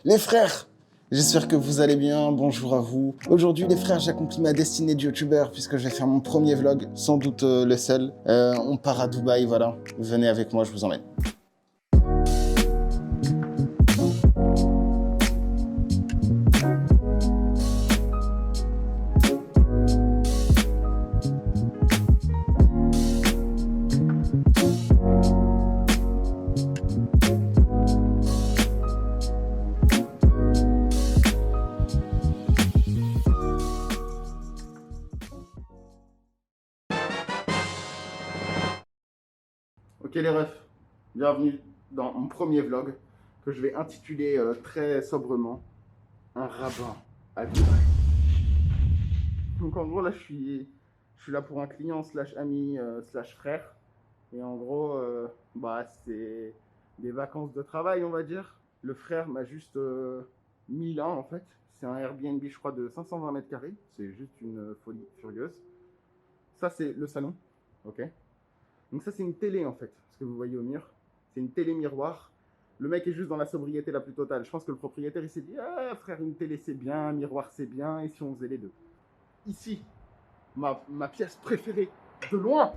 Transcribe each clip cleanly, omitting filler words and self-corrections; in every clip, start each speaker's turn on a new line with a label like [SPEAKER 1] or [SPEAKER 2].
[SPEAKER 1] Les frères, j'espère que vous allez bien, bonjour à vous. Aujourd'hui les frères, j'accomplis ma destinée de youtubeur puisque je vais faire mon premier vlog, sans doute le seul. On part à Dubaï, voilà. Venez avec moi, je vous emmène. Ok les refs, bienvenue dans mon premier vlog que je vais intituler très sobrement un rabbin à Dubaï. Donc en gros là je suis là pour un client slash ami slash frère et en gros c'est des vacances de travail on va dire. Le frère m'a juste mis là en fait, c'est un Airbnb je crois de 520 mètres carrés, c'est juste une folie furieuse. Ça c'est le salon, ok. Donc ça c'est une télé en fait, ce que vous voyez au mur. C'est une télé miroir. Le mec est juste dans la sobriété la plus totale. Je pense que le propriétaire il s'est dit ah frère une télé c'est bien, un miroir c'est bien, et si on faisait les deux. Ici, ma pièce préférée, de loin,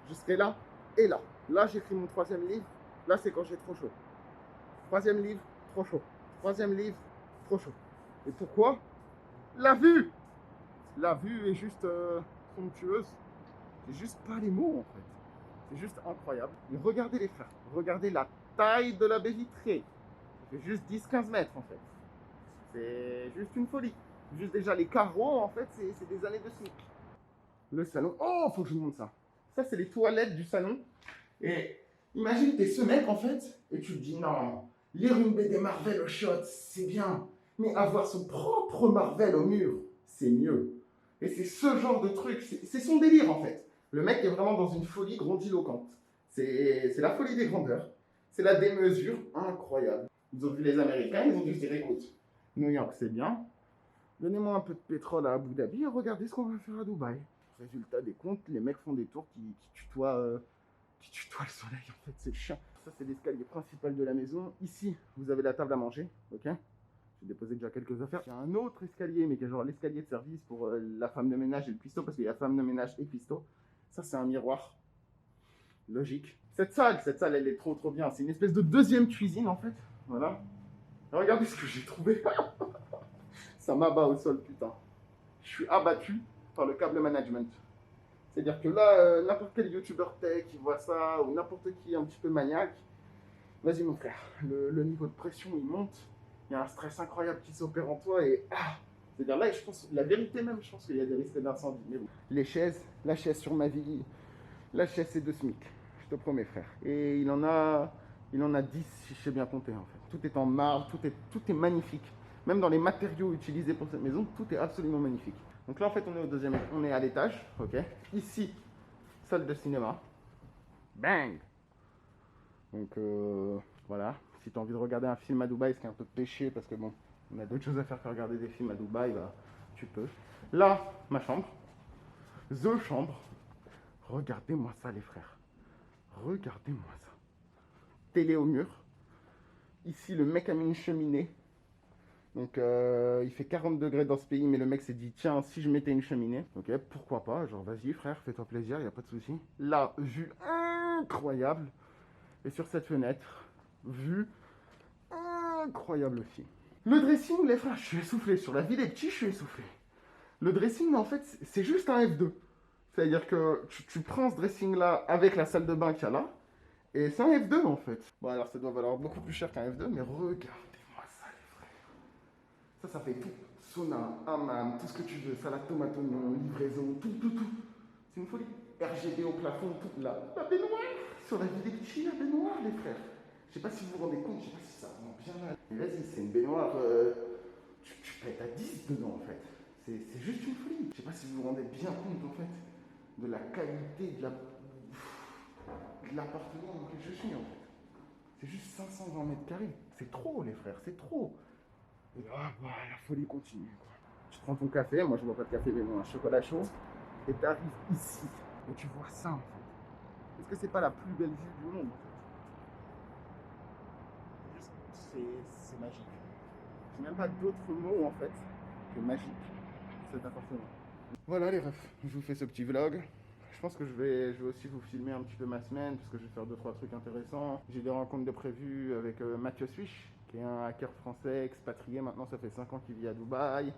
[SPEAKER 1] je serai là et là. Là j'écris mon troisième livre, là c'est quand j'ai trop chaud. Troisième livre, trop chaud. Troisième livre, trop chaud. Et pourquoi? La vue. La vue est juste somptueuse. J'ai juste pas les mots en fait. C'est juste incroyable. Et regardez les frères, regardez la taille de la baie vitrée. Ça fait juste 10-15 mètres en fait. C'est juste une folie. Juste déjà les carreaux en fait, c'est des années de SMIC. Le salon, oh faut que je vous montre ça. Ça c'est les toilettes du salon. Et imagine t'es ce mec en fait, et tu te dis non, lire une BD Marvel au shot, c'est bien. Mais avoir son propre Marvel au mur, c'est mieux. Et c'est ce genre de truc, c'est son délire en fait. Le mec est vraiment dans une folie grandiloquente. C'est la folie des grandeurs. C'est la démesure incroyable. Ils ont vu les Américains, ils ont dû se dire écoute, New York c'est bien. Donnez-moi un peu de pétrole à Abu Dhabi et regardez ce qu'on va faire à Dubaï. Résultat des comptes, les mecs font des tours qui tutoient le soleil en fait, c'est chiant. Ça c'est l'escalier principal de la maison. Ici, vous avez la table à manger, ok. J'ai déposé déjà quelques affaires. Il y a un autre escalier, mais qui est genre l'escalier de service pour la femme de ménage et le cuistot, parce qu'il y a femme de ménage et cuistot. Ça, c'est un miroir. Logique. Cette salle, elle est trop bien. C'est une espèce de deuxième cuisine, en fait. Voilà. Et regardez ce que j'ai trouvé. Ça m'abat au sol, putain. Je suis abattu par le câble management. C'est-à-dire que là, n'importe quel youtubeur tech qui voit ça, ou n'importe qui un petit peu maniaque, vas-y mon frère, le niveau de pression il monte, il y a un stress incroyable qui s'opère en toi et c'est-à-dire là, je pense, la vérité même, je pense qu'il y a des risques d'incendie. Mais bon. Les chaises, la chaise sur ma vie, la chaise c'est 2 SMIC, je te promets frère. Et il en a 10 si je sais bien compter en fait. Tout est en marbre, tout est magnifique. Même dans les matériaux utilisés pour cette maison, tout est absolument magnifique. Donc là en fait on est à l'étage, ok. Ici, salle de cinéma. Bang. Donc voilà, si tu as envie de regarder un film à Dubaï, ce qui est un peu péché parce que bon, on a d'autres choses à faire que regarder des films à Dubaï, bah tu peux. Là, ma chambre, the chambre. Regardez-moi ça les frères. Regardez-moi ça. Télé au mur. Ici le mec a mis une cheminée. Donc il fait 40 degrés dans ce pays, mais le mec s'est dit tiens si je mettais une cheminée, ok pourquoi pas, genre vas-y frère, fais-toi plaisir, y a pas de souci. Là, vue incroyable. Et sur cette fenêtre, vue incroyable aussi. Le dressing, les frères, je suis essoufflé. Sur la vie des petits, je suis essoufflé. Le dressing, en fait, c'est juste un F2. C'est-à-dire que tu prends ce dressing-là avec la salle de bain qu'il y a là, et c'est un F2 en fait. Bon, alors ça doit valoir beaucoup plus cher qu'un F2, mais regardez-moi ça, les frères. Ça fait tout. Sauna, hammam, tout ce que tu veux. Salade tomate oignon, livraison, tout. C'est une folie. RGB au plafond, tout là. La baignoire. Sur la vie des petits, la baignoire, les frères. Je sais pas si vous vous rendez compte, je sais pas si ça rend bien là. Mais vas-y, c'est une baignoire, tu pètes à 10 dedans en fait. C'est juste une folie. Je sais pas si vous vous rendez bien compte en fait de la qualité de l'appartement dans lequel je suis en fait. C'est juste 520 mètres carrés. C'est trop les frères, c'est trop. Et la folie continue quoi. Tu prends ton café, moi je bois pas de café mais bon, un chocolat chaud. Et tu arrives ici et tu vois ça en fait. Est-ce que c'est pas la plus belle vue du monde en fait? C'est magique. J'ai même pas d'autres mots en fait que magique. C'est important. Voilà les refs, je vous fais ce petit vlog. Je pense que je vais aussi vous filmer un petit peu ma semaine parce que je vais faire 2-3 trucs intéressants. J'ai des rencontres de prévues avec Mathieu Swish, qui est un hacker français expatrié. Maintenant, ça fait 5 ans qu'il vit à Dubaï.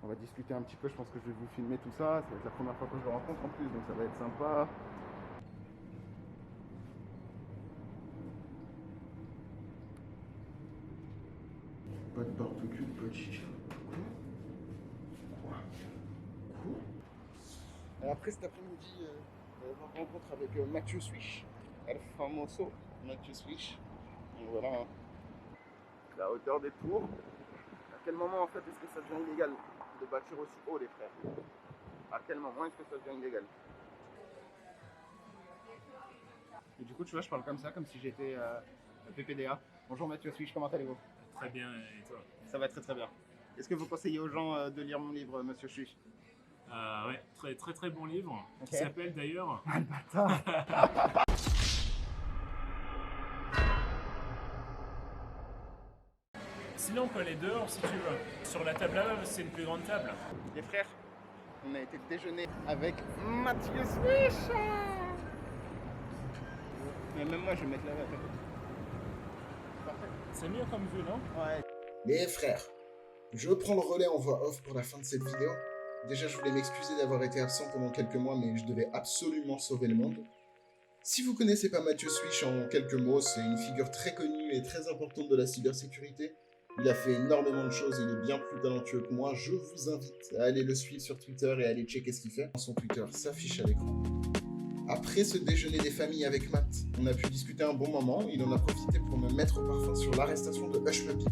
[SPEAKER 1] On va discuter un petit peu. Je pense que je vais vous filmer tout ça. Ça va être la première fois que je le rencontre en plus, donc ça va être sympa. Pas de barbecue, pas de chicha. Quoi? Après cet après-midi, on rencontre avec Mathieu Swish, El Famoso Mathieu Swish. Donc voilà, hein. La hauteur des tours. À quel moment en fait est-ce que ça devient illégal de bâtir aussi haut, les frères? À quel moment est-ce que ça devient illégal? Et du coup, tu vois, je parle comme ça, comme si j'étais PPDA. Bonjour Mathieu Swish, comment allez-vous?
[SPEAKER 2] Très bien, et toi?
[SPEAKER 1] Ça va très très bien. Est-ce que vous conseillez aux gens de lire mon livre, Monsieur Swish?
[SPEAKER 2] Ouais, très très très bon livre,
[SPEAKER 1] Ok.
[SPEAKER 2] qui s'appelle d'ailleurs...
[SPEAKER 1] Ah le bâtard.
[SPEAKER 2] Sinon on peut aller dehors si tu veux. Sur la table là-bas, c'est une plus grande table.
[SPEAKER 1] Les frères, on a été déjeuner avec Mathieu Swish. Mais même moi, je vais mettre la tête. Parfait.
[SPEAKER 2] C'est mieux comme vue, non?
[SPEAKER 1] Ouais.
[SPEAKER 3] Les frères, je prends le relais en voix off pour la fin de cette vidéo. Déjà, je voulais m'excuser d'avoir été absent pendant quelques mois, mais je devais absolument sauver le monde. Si vous connaissez pas Mathieu Swish en quelques mots, c'est une figure très connue et très importante de la cybersécurité. Il a fait énormément de choses, il est bien plus talentueux que moi. Je vous invite à aller le suivre sur Twitter et à aller checker ce qu'il fait. Son Twitter s'affiche à l'écran. Après ce déjeuner des familles avec Matt, on a pu discuter un bon moment. Il en a profité pour me mettre au parfum sur l'arrestation de Hushpuppi.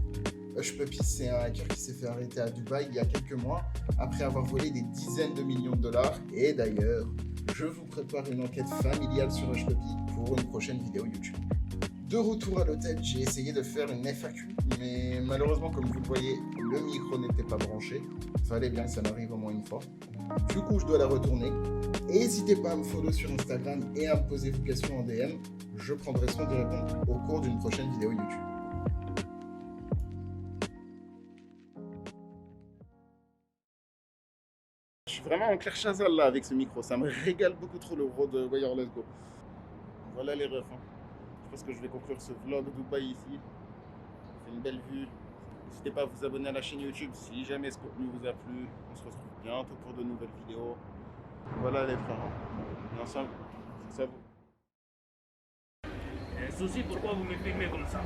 [SPEAKER 3] Hushpuppi, c'est un hacker qui s'est fait arrêter à Dubaï il y a quelques mois, après avoir volé des dizaines de millions de dollars. Et d'ailleurs, je vous prépare une enquête familiale sur Hushpuppi pour une prochaine vidéo YouTube. De retour à l'hôtel, j'ai essayé de faire une FAQ, mais malheureusement, comme vous le voyez, le micro n'était pas branché. Fallait bien que ça m'arrive au moins une fois. Du coup, je dois la retourner. Et n'hésitez pas à me follow sur Instagram et à me poser vos questions en DM. Je prendrai soin d'y répondre au cours d'une prochaine vidéo YouTube.
[SPEAKER 1] Je suis vraiment en Claire Chazal là avec ce micro. Ça me régale beaucoup trop le road Wireless Go. Voilà les refs. Hein. Je pense que je vais conclure ce vlog Dubaï ici. C'est une belle vue. N'hésitez pas à vous abonner à la chaîne YouTube si jamais ce contenu vous a plu. On se retrouve bientôt pour de nouvelles vidéos. Voilà les frères. Et ensemble, c'est à vous.
[SPEAKER 2] Et un souci, pourquoi vous me filmez comme ça?